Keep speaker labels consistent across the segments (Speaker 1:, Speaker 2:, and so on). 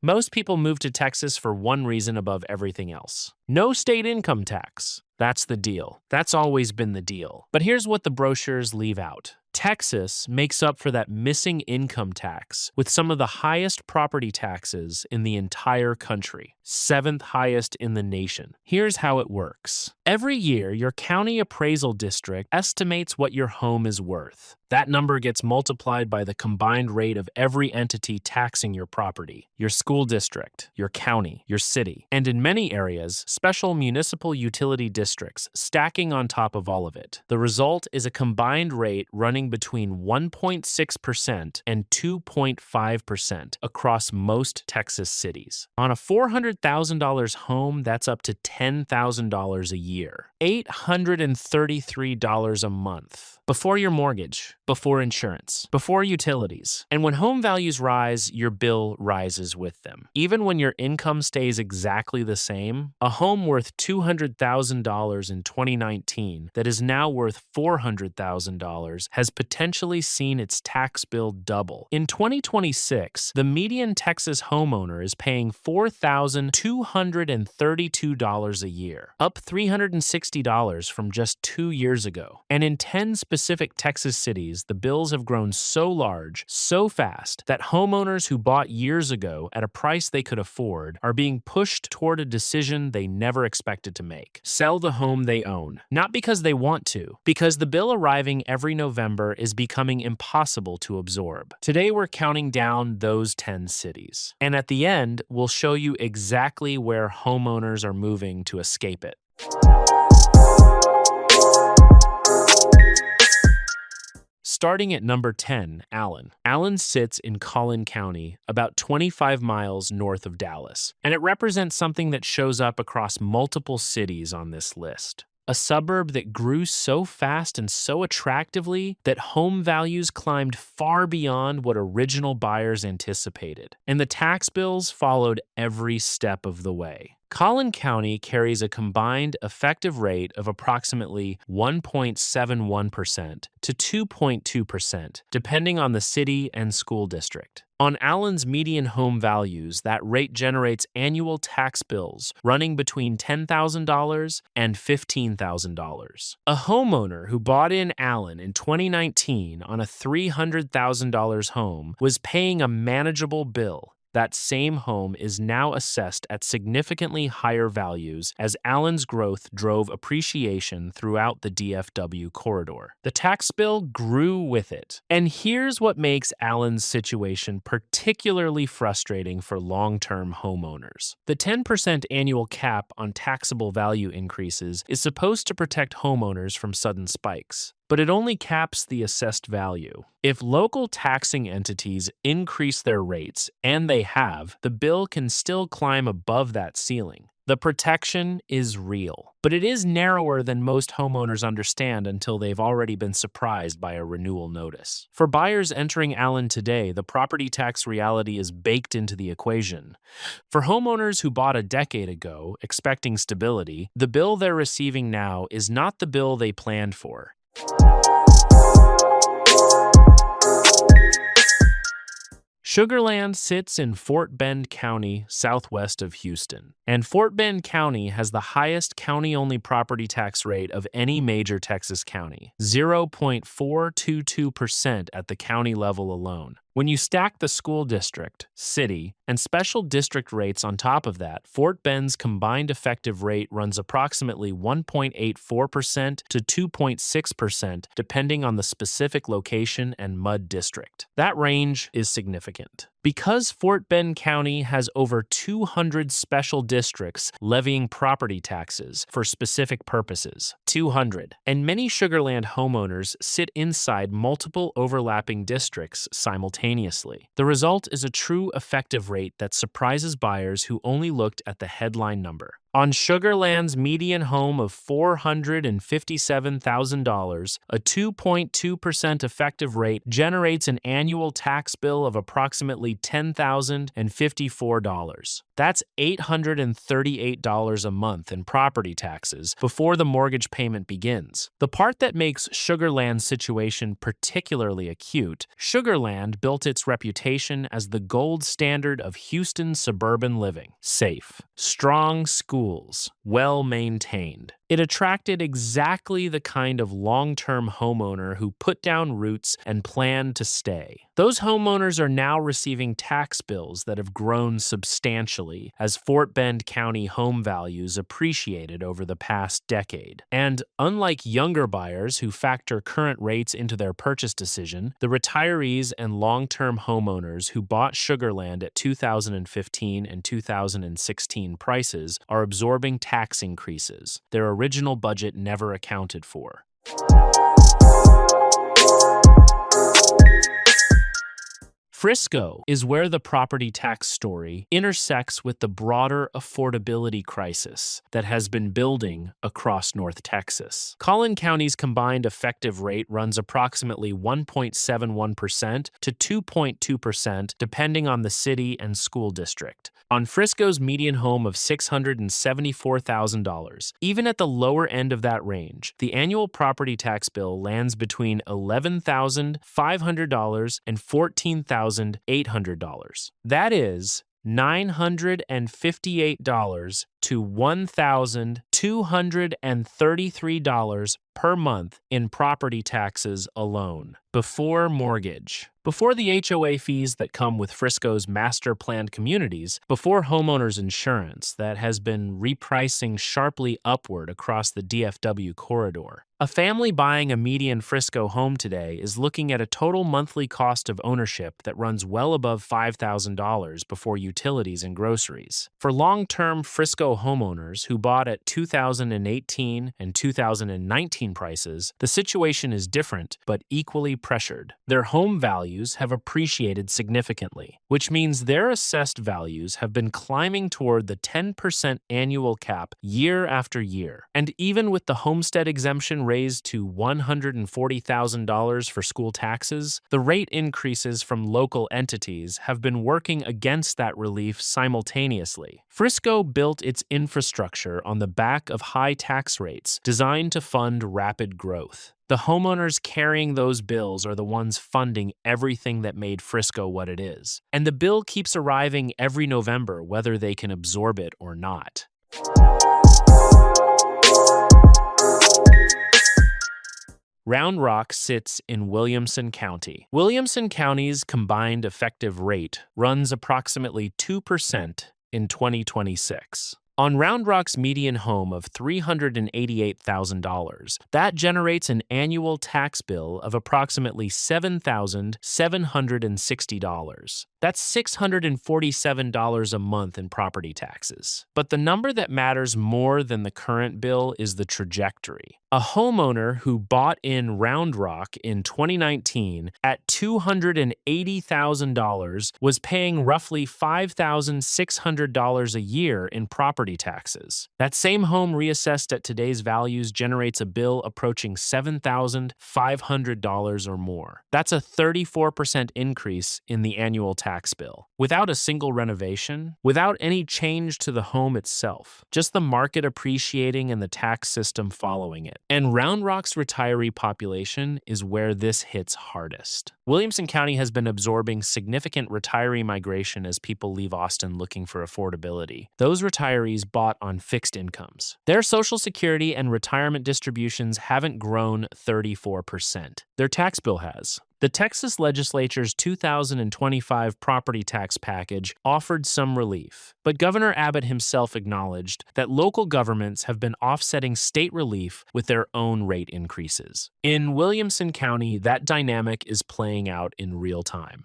Speaker 1: Most people move to Texas for one reason above everything else: no state income tax. That's the deal. That's always been the deal. But here's what the brochures leave out. Texas makes up for that missing income tax with some of the highest property taxes in the entire country, 7th highest in the nation. Here's how it works. Every year, your county appraisal district estimates what your home is worth. That number gets multiplied by the combined rate of every entity taxing your property: your school district, your county, your city, and in many areas, special municipal utility districts stacking on top of all of it. The result is a combined rate running between 1.6% and 2.5% across most Texas cities. On a $400,000 home, that's up to $10,000 a year, $833 a month. Before your mortgage, before insurance, before utilities. And when home values rise, your bill rises with them. Even when your income stays exactly the same, a home worth $200,000 in 2019 that is now worth $400,000 has potentially seen its tax bill double. In 2026, the median Texas homeowner is paying $4,232 a year, up $360 from just 2 years ago. And in 10 specific Texas cities, the bills have grown so large, so fast, that homeowners who bought years ago at a price they could afford are being pushed toward a decision they never expected to make: sell the home they own. Not because they want to, because the bill arriving every November is becoming impossible to absorb. Today we're counting down those 10 cities. And at the end, we'll show you exactly where homeowners are moving to escape it. Starting at number 10, Allen. Allen sits in Collin County, about 25 miles north of Dallas, and it represents something that shows up across multiple cities on this list. A suburb that grew so fast and so attractively that home values climbed far beyond what original buyers anticipated, and the tax bills followed every step of the way. Collin County carries a combined effective rate of approximately 1.71% to 2.2%, depending on the city and school district. On Allen's median home values, that rate generates annual tax bills running between $10,000 and $15,000. A homeowner who bought in Allen in 2019 on a $300,000 home was paying a manageable bill. That same home is now assessed at significantly higher values as Allen's growth drove appreciation throughout the DFW corridor. The tax bill grew with it. And here's what makes Allen's situation particularly frustrating for long-term homeowners. The 10% annual cap on taxable value increases is supposed to protect homeowners from sudden spikes, but it only caps the assessed value. If local taxing entities increase their rates, and they have, the bill can still climb above that ceiling. The protection is real, but it is narrower than most homeowners understand until they've already been surprised by a renewal notice. For buyers entering Allen today, the property tax reality is baked into the equation. For homeowners who bought a decade ago, expecting stability, the bill they're receiving now is not the bill they planned for. Sugar Land sits in Fort Bend County, southwest of Houston, and Fort Bend County has the highest county-only property tax rate of any major Texas county, 0.422% at the county level alone. When you stack the school district, city, and special district rates on top of that, Fort Bend's combined effective rate runs approximately 1.84% to 2.6%, depending on the specific location and MUD district. That range is significant. Because Fort Bend County has over 200 special districts levying property taxes for specific purposes, 200, and many Sugar Land homeowners sit inside multiple overlapping districts simultaneously. The result is a true effective rate that surprises buyers who only looked at the headline number. On Sugar Land's median home of $457,000, a 2.2% effective rate generates an annual tax bill of approximately $10,054. That's $838 a month in property taxes before the mortgage payment begins. The part that makes Sugar Land's situation particularly acute, Sugar Land built its reputation as the gold standard of Houston suburban living. Safe, strong schools, well-maintained. It attracted exactly the kind of long-term homeowner who put down roots and planned to stay. Those homeowners are now receiving tax bills that have grown substantially as Fort Bend County home values appreciated over the past decade. And unlike younger buyers who factor current rates into their purchase decision, the retirees and long-term homeowners who bought Sugar Land at 2015 and 2016 prices are absorbing tax increases their original budget never accounted for. Frisco is where the property tax story intersects with the broader affordability crisis that has been building across North Texas. Collin County's combined effective rate runs approximately 1.71% to 2.2%, depending on the city and school district. On Frisco's median home of $674,000, even at the lower end of that range, the annual property tax bill lands between $11,500 and $14,800. That is $958 to $1,233 per month in property taxes alone, before mortgage, before the HOA fees that come with Frisco's master planned communities, before homeowners insurance that has been repricing sharply upward across the DFW corridor. A family buying a median Frisco home today is looking at a total monthly cost of ownership that runs well above $5,000 before utilities and groceries. For long-term Frisco homeowners who bought at 2018 and 2019 prices, the situation is different but equally pressured. Their home values have appreciated significantly, which means their assessed values have been climbing toward the 10% annual cap year after year. And even with the homestead exemption raised to $140,000 for school taxes, the rate increases from local entities have been working against that relief simultaneously. Frisco built its infrastructure on the back of high tax rates designed to fund rapid growth. The homeowners carrying those bills are the ones funding everything that made Frisco what it is. And the bill keeps arriving every November, whether they can absorb it or not. Round Rock sits in Williamson County. Williamson County's combined effective rate runs approximately 2% in 2026. On Round Rock's median home of $388,000, that generates an annual tax bill of approximately $7,760. That's $647 a month in property taxes. But the number that matters more than the current bill is the trajectory. A homeowner who bought in Round Rock in 2019 at $280,000 was paying roughly $5,600 a year in property taxes. That same home reassessed at today's values generates a bill approaching $7,500 or more. That's a 34% increase in the annual tax bill. Without a single renovation, without any change to the home itself, just the market appreciating and the tax system following it. And Round Rock's retiree population is where this hits hardest. Williamson County has been absorbing significant retiree migration as people leave Austin looking for affordability. Those retirees bought on fixed incomes. Their Social Security and retirement distributions haven't grown 34%. Their tax bill has. The Texas legislature's 2025 property tax package offered some relief, but Governor Abbott himself acknowledged that local governments have been offsetting state relief with their own rate increases. In Williamson County, that dynamic is playing out in real time.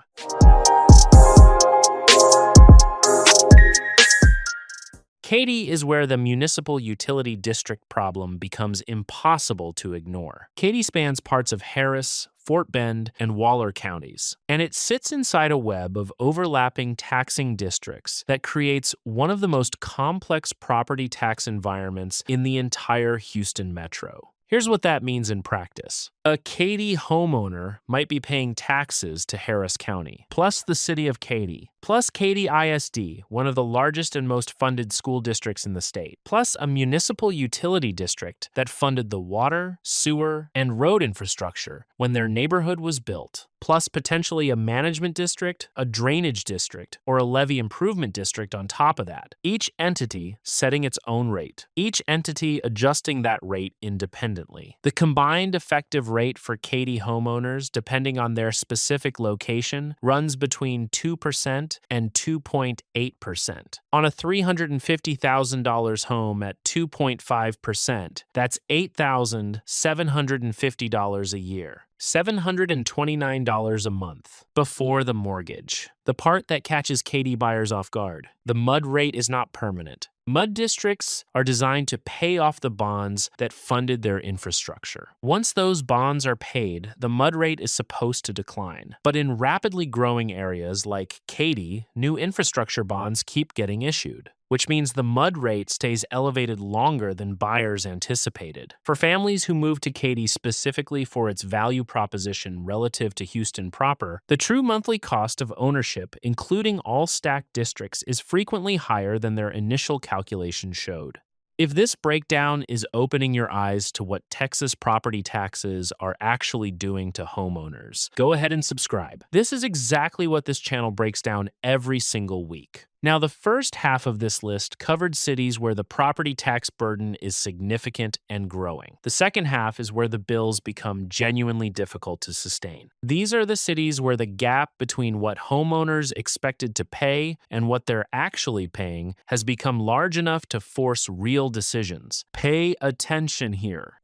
Speaker 1: Katy is where the municipal utility district problem becomes impossible to ignore. Katy spans parts of Harris, Fort Bend, and Waller counties. And it sits inside a web of overlapping taxing districts that creates one of the most complex property tax environments in the entire Houston metro. Here's what that means in practice. A Katy homeowner might be paying taxes to Harris County, plus the city of Katy, plus Katy ISD, one of the largest and most funded school districts in the state, plus a municipal utility district that funded the water, sewer, and road infrastructure when their neighborhood was built, plus potentially a management district, a drainage district, or a levee improvement district on top of that, each entity setting its own rate, each entity adjusting that rate independently. The combined effective rate for Katy homeowners, depending on their specific location, runs between 2% and 2.8%. On a $350,000 home at 2.5%, that's $8,750 a year. $729 a month before the mortgage. The part that catches Katy buyers off guard. The MUD rate is not permanent. MUD districts are designed to pay off the bonds that funded their infrastructure. Once those bonds are paid, the MUD rate is supposed to decline. But in rapidly growing areas like Katy, new infrastructure bonds keep getting issued, which means the MUD rate stays elevated longer than buyers anticipated. For families who move to Katy specifically for its value proposition relative to Houston proper, the true monthly cost of ownership, including all stacked districts, is frequently higher than their initial calculation showed. If this breakdown is opening your eyes to what Texas property taxes are actually doing to homeowners, go ahead and subscribe. This is exactly what this channel breaks down every single week. Now, the first half of this list covered cities where the property tax burden is significant and growing. The second half is where the bills become genuinely difficult to sustain. These are the cities where the gap between what homeowners expected to pay and what they're actually paying has become large enough to force real decisions. Pay attention here.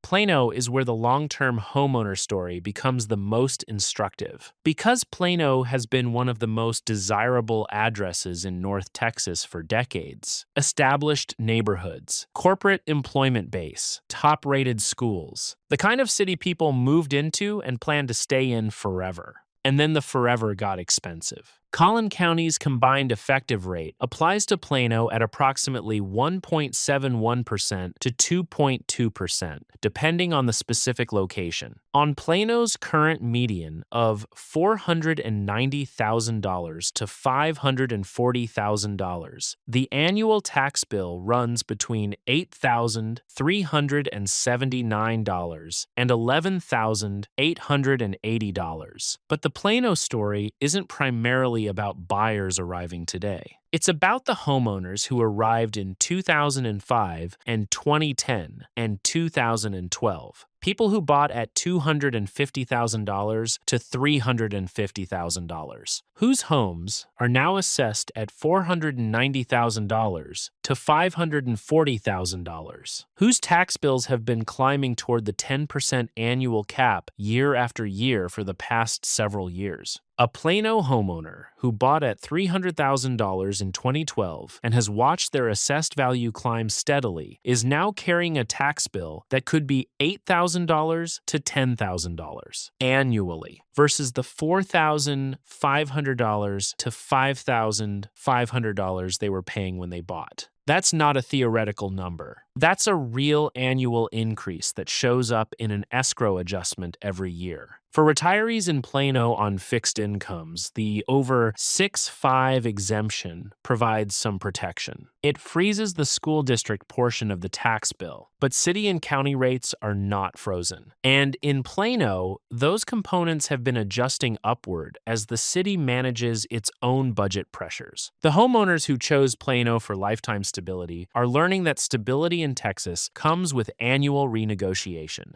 Speaker 1: Plano is where the long-term homeowner story becomes the most instructive. Because Plano has been one of the most desirable addresses in North Texas for decades, established neighborhoods, corporate employment base, top-rated schools, the kind of city people moved into and plan to stay in forever. And then the forever got expensive. Collin County's combined effective rate applies to Plano at approximately 1.71% to 2.2%, depending on the specific location. On Plano's current median of $490,000 to $540,000, the annual tax bill runs between $8,379 and $11,880. But the Plano story isn't primarily about buyers arriving today. It's about the homeowners who arrived in 2005 and 2010 and 2012. People who bought at $250,000 to $350,000, whose homes are now assessed at $490,000 to $540,000, whose tax bills have been climbing toward the 10% annual cap year after year for the past several years. A Plano homeowner who bought at $300,000 in 2012 and has watched their assessed value climb steadily is now carrying a tax bill that could be $8,000 to $10,000 annually versus the $4,500 to $5,500 they were paying when they bought. That's not a theoretical number. That's a real annual increase that shows up in an escrow adjustment every year. For retirees in Plano on fixed incomes, the over 6.5 exemption provides some protection. It freezes the school district portion of the tax bill, but city and county rates are not frozen. And in Plano, those components have been adjusting upward as the city manages its own budget pressures. The homeowners who chose Plano for lifetime stability are learning that stability in Texas comes with annual renegotiation.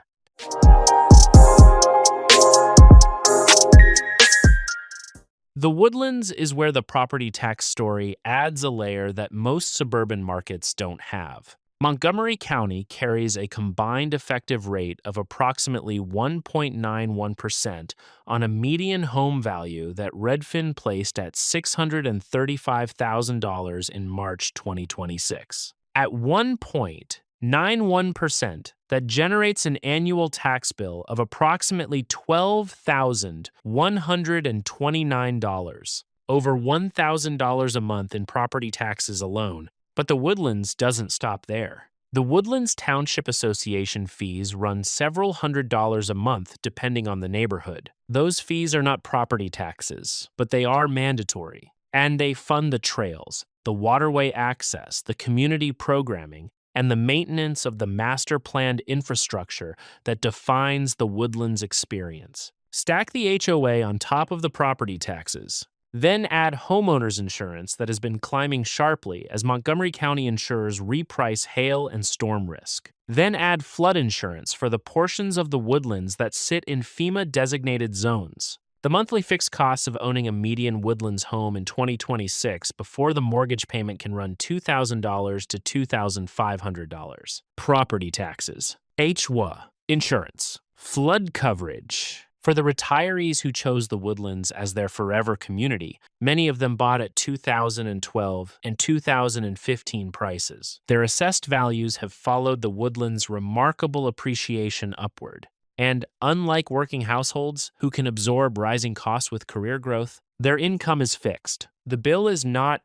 Speaker 1: The Woodlands is where the property tax story adds a layer that most suburban markets don't have. Montgomery County carries a combined effective rate of approximately 1.91% on a median home value that Redfin placed at $635,000 in March 2026. At one point, 91%, that generates an annual tax bill of approximately $12,129, over $1,000 a month in property taxes alone. But the Woodlands doesn't stop there. The Woodlands Township Association fees run several $100s a month depending on the neighborhood. Those fees are not property taxes, but they are mandatory, and they fund the trails, the waterway access, the community programming, and the maintenance of the master-planned infrastructure that defines the Woodlands experience. Stack the HOA on top of the property taxes. Then add homeowners insurance that has been climbing sharply as Montgomery County insurers reprice hail and storm risk. Then add flood insurance for the portions of the Woodlands that sit in FEMA-designated zones. The monthly fixed costs of owning a median Woodlands home in 2026 before the mortgage payment can run $2,000 to $2,500. Property taxes, HWA, insurance, flood coverage. For the retirees who chose the Woodlands as their forever community, many of them bought at 2012 and 2015 prices. Their assessed values have followed the Woodlands' remarkable appreciation upward. And unlike working households who can absorb rising costs with career growth, their income is fixed. The bill is not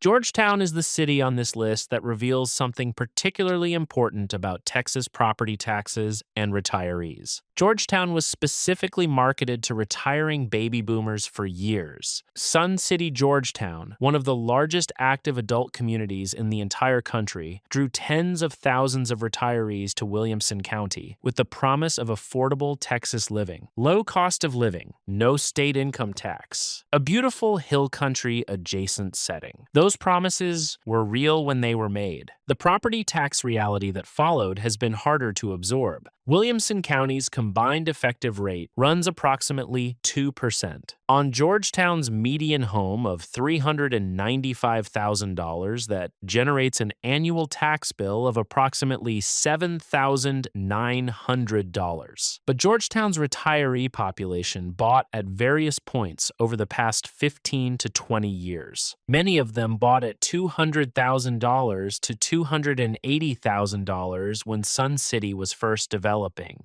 Speaker 1: Georgetown is the city on this list that reveals something particularly important about Texas property taxes and retirees. Georgetown was specifically marketed to retiring baby boomers for years. Sun City, Georgetown, one of the largest active adult communities in the entire country, drew tens of thousands of retirees to Williamson County with the promise of affordable Texas living, low cost of living, no state income tax, a beautiful hill country adjacent setting. Those promises were real when they were made. The property tax reality that followed has been harder to absorb. Williamson County's combined effective rate runs approximately 2%. On Georgetown's median home of $395,000 that generates an annual tax bill of approximately $7,900. But Georgetown's retiree population bought at various points over the past 15 to 20 years. Many of them bought at $200,000 to $280,000 when Sun City was first developing.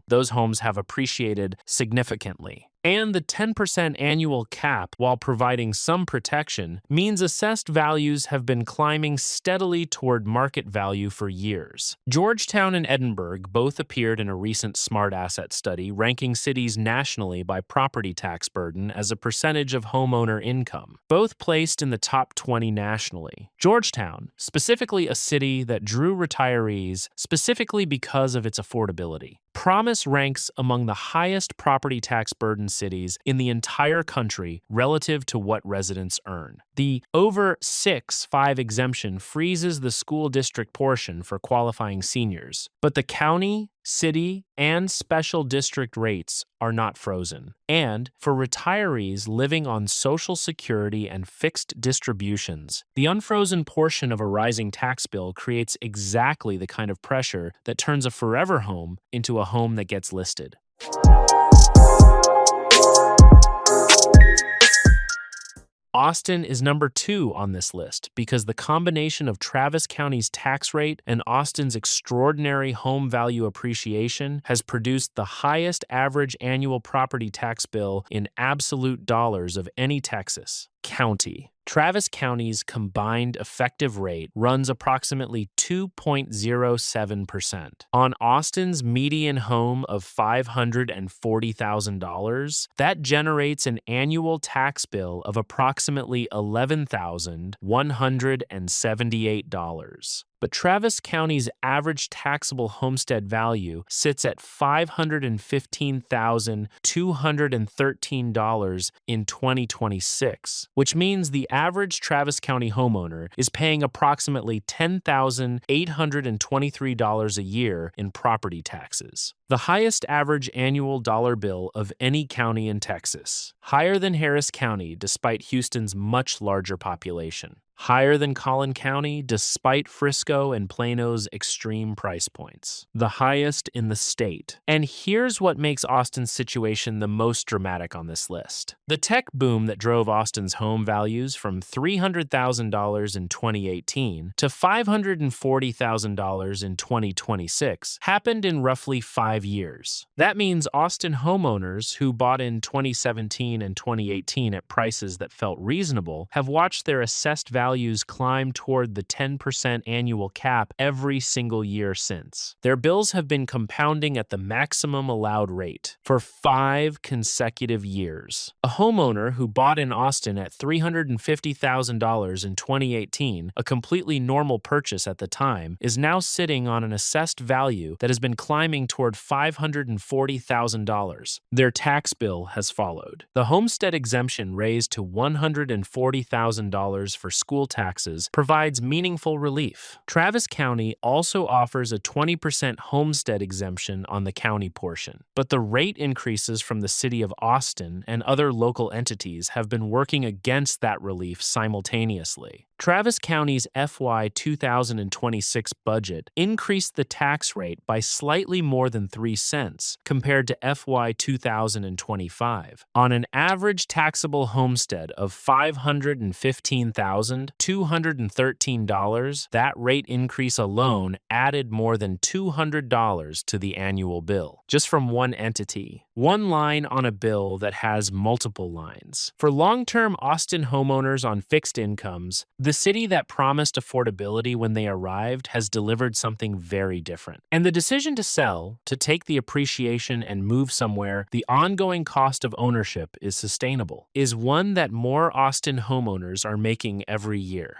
Speaker 1: Those homes have appreciated significantly. And the 10% annual cap, while providing some protection, means assessed values have been climbing steadily toward market value for years. Georgetown and Edinburgh both appeared in a recent smart asset study ranking cities nationally by property tax burden as a percentage of homeowner income, both placed in the top 20 nationally. Georgetown, specifically a city that drew retirees specifically because of its affordability, Promise ranks among the highest property tax burden cities in the entire country relative to what residents earn. The over 6-5 exemption freezes the school district portion for qualifying seniors, but the county, city, and special district rates are not frozen. And for retirees living on Social Security and fixed distributions, the unfrozen portion of a rising tax bill creates exactly the kind of pressure that turns a forever home into a home that gets listed. Austin is number 2 on this list because the combination of Travis County's tax rate and Austin's extraordinary home value appreciation has produced the highest average annual property tax bill in absolute dollars of any Texas county. Travis County's combined effective rate runs approximately 2.07%. On Austin's median home of $540,000, that generates an annual tax bill of approximately $11,178. But Travis County's average taxable homestead value sits at $515,213 in 2026, which means the average Travis County homeowner is paying approximately $10,823 a year in property taxes. The highest average annual dollar bill of any county in Texas, higher than Harris County despite Houston's much larger population. higher than Collin County despite Frisco and Plano's extreme price points, the highest in the state. And here's what makes Austin's situation the most dramatic on this list. The tech boom that drove Austin's home values from $300,000 in 2018 to $540,000 in 2026 happened in roughly 5 years. That means Austin homeowners who bought in 2017 and 2018 at prices that felt reasonable have watched their assessed values climb toward the 10% annual cap every single year since. Their bills have been compounding at the maximum allowed rate for 5 consecutive years. A homeowner who bought in Austin at $350,000 in 2018, a completely normal purchase at the time, is now sitting on an assessed value that has been climbing toward $540,000. Their tax bill has followed. The homestead exemption raised to $140,000 for school taxes provides meaningful relief. Travis County also offers a 20% homestead exemption on the county portion, but the rate increases from the city of Austin and other local entities have been working against that relief simultaneously. Travis County's FY 2026 budget increased the tax rate by slightly more than 3 cents compared to FY 2025. On an average taxable homestead of $515,213, that rate increase alone added more than $200 to the annual bill, just from one entity. One line on a bill that has multiple lines. For long-term Austin homeowners on fixed incomes, the city that promised affordability when they arrived has delivered something very different. And the decision to sell, to take the appreciation and move somewhere the ongoing cost of ownership is sustainable, is one that more Austin homeowners are making every year.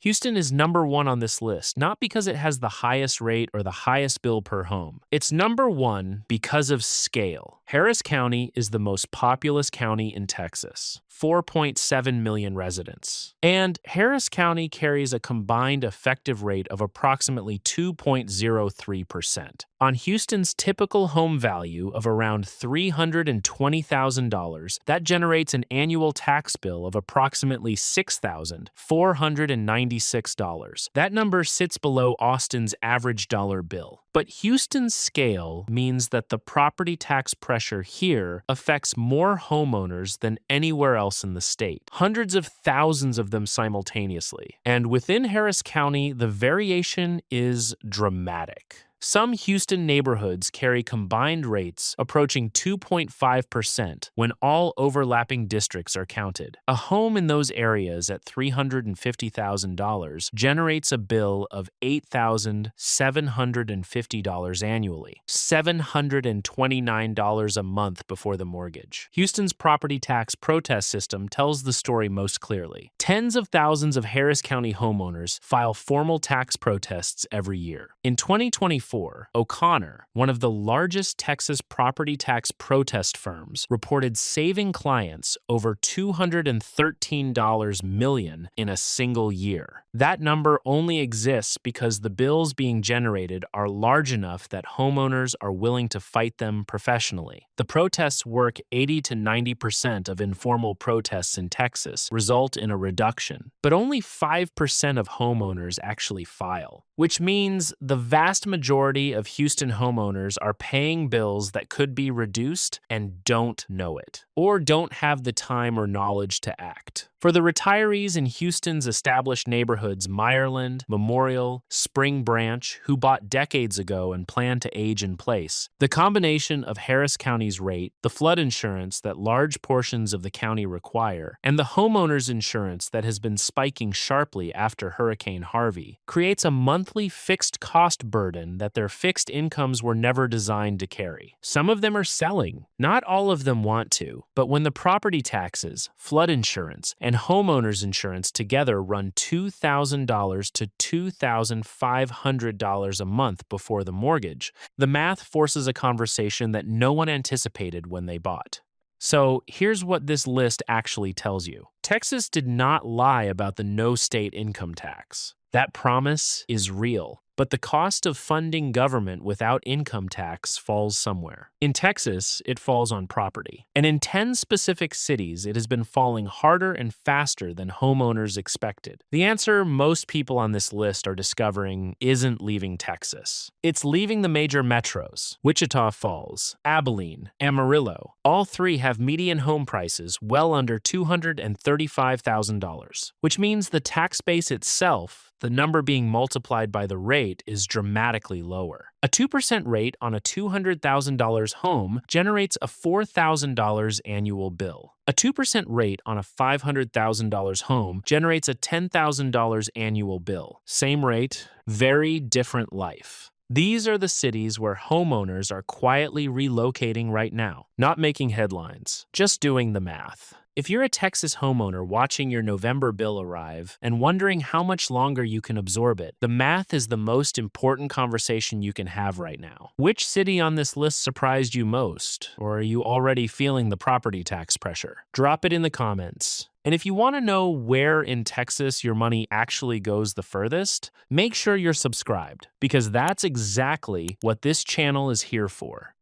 Speaker 1: Houston is number 1 on this list, not because it has the highest rate or the highest bill per home. It's number 1 because of scale. Harris County is the most populous county in Texas, 4.7 million residents. And Harris County carries a combined effective rate of approximately 2.03%. On Houston's typical home value of around $320,000, that generates an annual tax bill of approximately $6,496. That number sits below Austin's average dollar bill. But Houston's scale means that the property tax pressure here affects more homeowners than anywhere else in the state, hundreds of thousands of them simultaneously. And within Harris County, the variation is dramatic. Some Houston neighborhoods carry combined rates approaching 2.5% when all overlapping districts are counted. A home in those areas at $350,000 generates a bill of $8,750 annually, $729 a month before the mortgage. Houston's property tax protest system tells the story most clearly. Tens of thousands of Harris County homeowners file formal tax protests every year. In 2024, O'Connor, one of the largest Texas property tax protest firms, reported saving clients over $213 million in a single year. That number only exists because the bills being generated are large enough that homeowners are willing to fight them professionally. The protests work 80 to 90% of informal protests in Texas result in a reduction, but only 5% of homeowners actually file, which means the vast majority of Houston homeowners are paying bills that could be reduced and don't know it, or don't have the time or knowledge to act. For the retirees in Houston's established neighborhoods Meyerland, Memorial, Spring Branch, who bought decades ago and plan to age in place, the combination of Harris County's rate, the flood insurance that large portions of the county require, and the homeowner's insurance that has been spiking sharply after Hurricane Harvey, creates a monthly fixed cost burden that their fixed incomes were never designed to carry. Some of them are selling. Not all of them want to, but when the property taxes, flood insurance, and homeowners insurance together run $2,000 to $2,500 a month before the mortgage, the math forces a conversation that no one anticipated when they bought. So here's what this list actually tells you. Texas did not lie about the no state income tax. That promise is real. but the cost of funding government without income tax falls somewhere. In Texas, it falls on property. And in 10 specific cities, it has been falling harder and faster than homeowners expected. The answer most people on this list are discovering isn't leaving Texas. It's leaving the major metros: Wichita Falls, Abilene, Amarillo. All three have median home prices well under $235,000, which means the tax base itself, the number being multiplied by the rate, is dramatically lower. A 2% rate on a $200,000 home generates a $4,000 annual bill. A 2% rate on a $500,000 home generates a $10,000 annual bill. Same rate, very different life. These are the cities where homeowners are quietly relocating right now, not making headlines, just doing the math. If you're a Texas homeowner watching your November bill arrive and wondering how much longer you can absorb it, the math is the most important conversation you can have right now. Which city on this list surprised you most? Or are you already feeling the property tax pressure? Drop it in the comments. And if you want to know where in Texas your money actually goes the furthest, make sure you're subscribed, because that's exactly what this channel is here for.